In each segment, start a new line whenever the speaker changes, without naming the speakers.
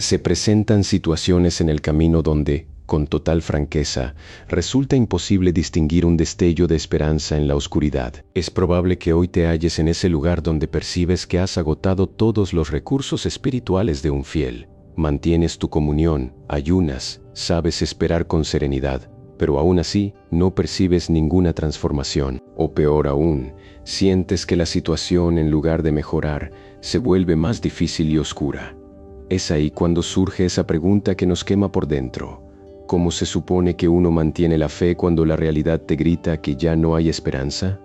Se presentan situaciones en el camino donde, con total franqueza, resulta imposible distinguir un destello de esperanza en la oscuridad. Es probable que hoy te halles en ese lugar donde percibes que has agotado todos los recursos espirituales de un fiel. Mantienes tu comunión, ayunas, sabes esperar con serenidad, pero aún así no percibes ninguna transformación. O peor aún, sientes que la situación, en lugar de mejorar, se vuelve más difícil y oscura. Es ahí cuando surge esa pregunta que nos quema por dentro. ¿Cómo se supone que uno mantiene la fe cuando la realidad te grita que ya no hay esperanza?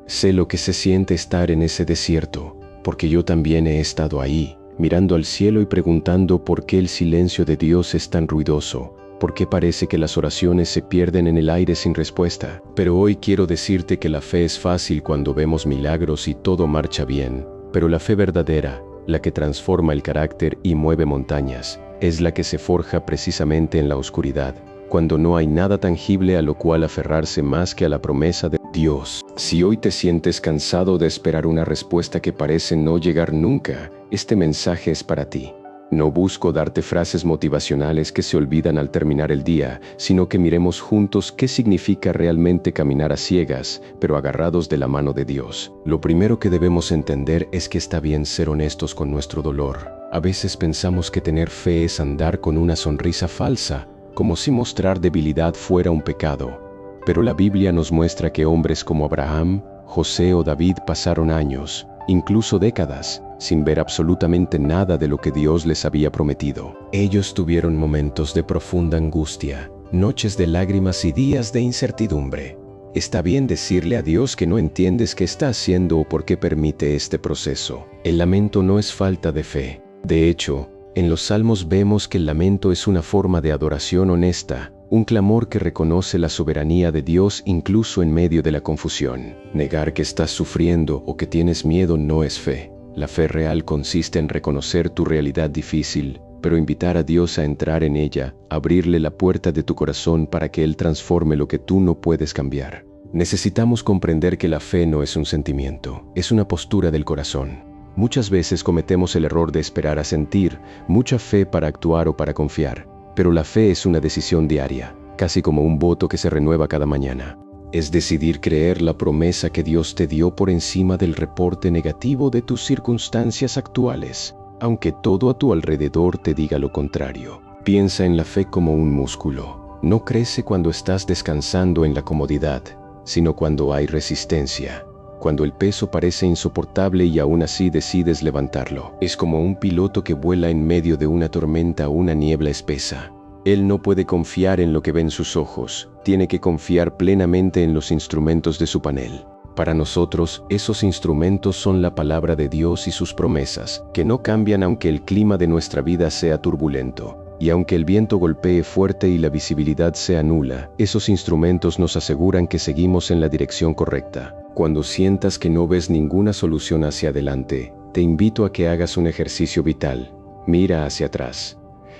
Sé lo que se siente estar en ese desierto, porque yo también he estado ahí, mirando al cielo y preguntando por qué el silencio de Dios es tan ruidoso, por qué parece que las oraciones se pierden en el aire sin respuesta. Pero hoy quiero decirte que la fe es fácil cuando vemos milagros y todo marcha bien, pero la fe verdadera, la que transforma el carácter y mueve montañas, es la que se forja precisamente en la oscuridad, cuando no hay nada tangible a lo cual aferrarse más que a la promesa de Dios. Si hoy te sientes cansado de esperar una respuesta que parece no llegar nunca, este mensaje es para ti. No busco darte frases motivacionales que se olvidan al terminar el día, sino que miremos juntos qué significa realmente caminar a ciegas, pero agarrados de la mano de Dios. Lo primero que debemos entender es que está bien ser honestos con nuestro dolor. A veces pensamos que tener fe es andar con una sonrisa falsa, como si mostrar debilidad fuera un pecado. Pero la Biblia nos muestra que hombres como Abraham, José o David pasaron años, incluso décadas, sin ver absolutamente nada de lo que Dios les había prometido. Ellos tuvieron momentos de profunda angustia, noches de lágrimas y días de incertidumbre. Está bien decirle a Dios que no entiendes qué está haciendo o por qué permite este proceso. El lamento no es falta de fe. De hecho, en los Salmos vemos que el lamento es una forma de adoración honesta, un clamor que reconoce la soberanía de Dios incluso en medio de la confusión. Negar que estás sufriendo o que tienes miedo no es fe. La fe real consiste en reconocer tu realidad difícil, pero invitar a Dios a entrar en ella, abrirle la puerta de tu corazón para que Él transforme lo que tú no puedes cambiar. Necesitamos comprender que la fe no es un sentimiento, es una postura del corazón. Muchas veces cometemos el error de esperar a sentir mucha fe para actuar o para confiar, pero la fe es una decisión diaria, casi como un voto que se renueva cada mañana. Es decidir creer la promesa que Dios te dio por encima del reporte negativo de tus circunstancias actuales, aunque todo a tu alrededor te diga lo contrario. Piensa en la fe como un músculo. No crece cuando estás descansando en la comodidad, sino cuando hay resistencia. Cuando el peso parece insoportable y aún así decides levantarlo. Es como un piloto que vuela en medio de una tormenta o una niebla espesa. Él no puede confiar en lo que ven sus ojos, tiene que confiar plenamente en los instrumentos de su panel. Para nosotros, esos instrumentos son la palabra de Dios y sus promesas, que no cambian aunque el clima de nuestra vida sea turbulento. Y aunque el viento golpee fuerte y la visibilidad sea nula, esos instrumentos nos aseguran que seguimos en la dirección correcta. Cuando sientas que no ves ninguna solución hacia adelante, te invito a que hagas un ejercicio vital. Mira hacia atrás.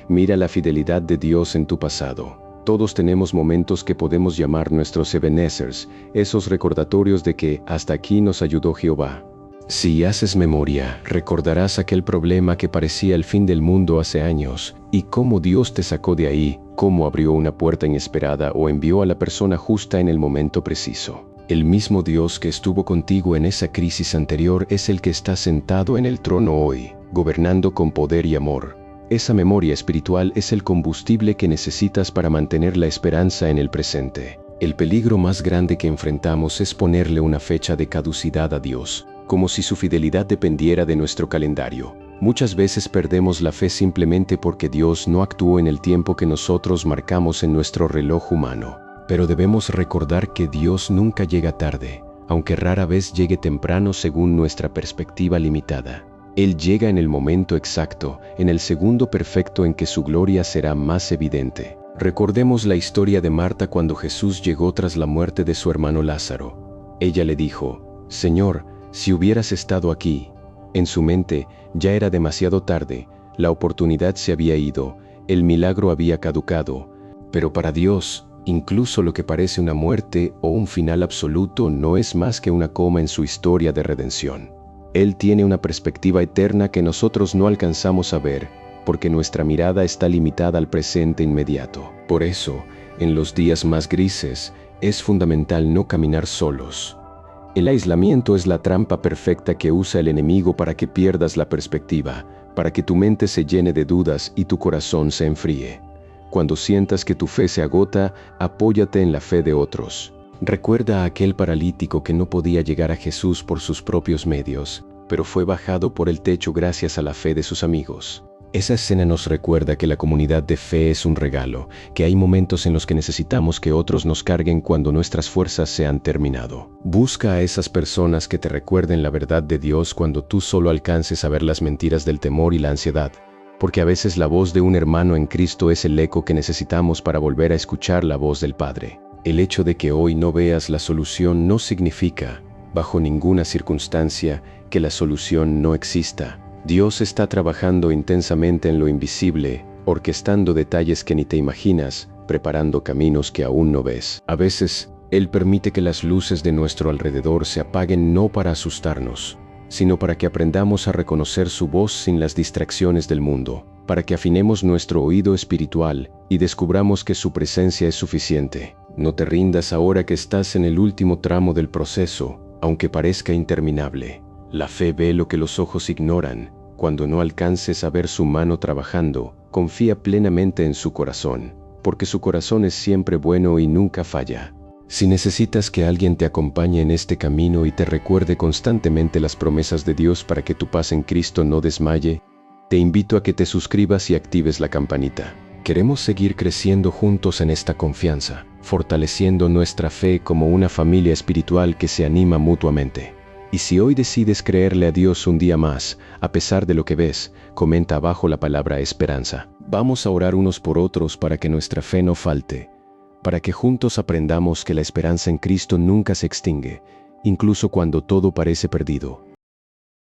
Mira la fidelidad de Dios en tu pasado. Todos tenemos momentos que podemos llamar nuestros Ebenezers, esos recordatorios de que hasta aquí nos ayudó Jehová. Si haces memoria, recordarás aquel problema que parecía el fin del mundo hace años, y cómo Dios te sacó de ahí, cómo abrió una puerta inesperada o envió a la persona justa en el momento preciso. El mismo Dios que estuvo contigo en esa crisis anterior es el que está sentado en el trono hoy, gobernando con poder y amor. Esa memoria espiritual es el combustible que necesitas para mantener la esperanza en el presente. El peligro más grande que enfrentamos es ponerle una fecha de caducidad a Dios, como si su fidelidad dependiera de nuestro calendario. Muchas veces perdemos la fe simplemente porque Dios no actuó en el tiempo que nosotros marcamos en nuestro reloj humano. Pero debemos recordar que Dios nunca llega tarde, aunque rara vez llegue temprano según nuestra perspectiva limitada. Él llega en el momento exacto, en el segundo perfecto en que su gloria será más evidente. Recordemos la historia de Marta cuando Jesús llegó tras la muerte de su hermano Lázaro. Ella le dijo: Señor, si hubieras estado aquí. En su mente, ya era demasiado tarde, la oportunidad se había ido, el milagro había caducado. Pero para Dios, incluso lo que parece una muerte o un final absoluto no es más que una coma en su historia de redención. Él tiene una perspectiva eterna que nosotros no alcanzamos a ver, porque nuestra mirada está limitada al presente inmediato. Por eso, en los días más grises, es fundamental no caminar solos. El aislamiento es la trampa perfecta que usa el enemigo para que pierdas la perspectiva, para que tu mente se llene de dudas y tu corazón se enfríe. Cuando sientas que tu fe se agota, apóyate en la fe de otros. Recuerda a aquel paralítico que no podía llegar a Jesús por sus propios medios, pero fue bajado por el techo gracias a la fe de sus amigos. Esa escena nos recuerda que la comunidad de fe es un regalo, que hay momentos en los que necesitamos que otros nos carguen cuando nuestras fuerzas se han terminado. Busca a esas personas que te recuerden la verdad de Dios cuando tú solo alcances a ver las mentiras del temor y la ansiedad, porque a veces la voz de un hermano en Cristo es el eco que necesitamos para volver a escuchar la voz del Padre. El hecho de que hoy no veas la solución no significa, bajo ninguna circunstancia, que la solución no exista. Dios está trabajando intensamente en lo invisible, orquestando detalles que ni te imaginas, preparando caminos que aún no ves. A veces, Él permite que las luces de nuestro alrededor se apaguen no para asustarnos, sino para que aprendamos a reconocer su voz sin las distracciones del mundo, para que afinemos nuestro oído espiritual y descubramos que su presencia es suficiente. No te rindas ahora que estás en el último tramo del proceso, aunque parezca interminable. La fe ve lo que los ojos ignoran. Cuando no alcances a ver su mano trabajando, confía plenamente en su corazón, porque su corazón es siempre bueno y nunca falla. Si necesitas que alguien te acompañe en este camino y te recuerde constantemente las promesas de Dios para que tu paz en Cristo no desmaye, te invito a que te suscribas y actives la campanita. Queremos seguir creciendo juntos en esta confianza, fortaleciendo nuestra fe como una familia espiritual que se anima mutuamente. Y si hoy decides creerle a Dios un día más, a pesar de lo que ves, comenta abajo la palabra esperanza. Vamos a orar unos por otros para que nuestra fe no falte, para que juntos aprendamos que la esperanza en Cristo nunca se extingue, incluso cuando todo parece perdido.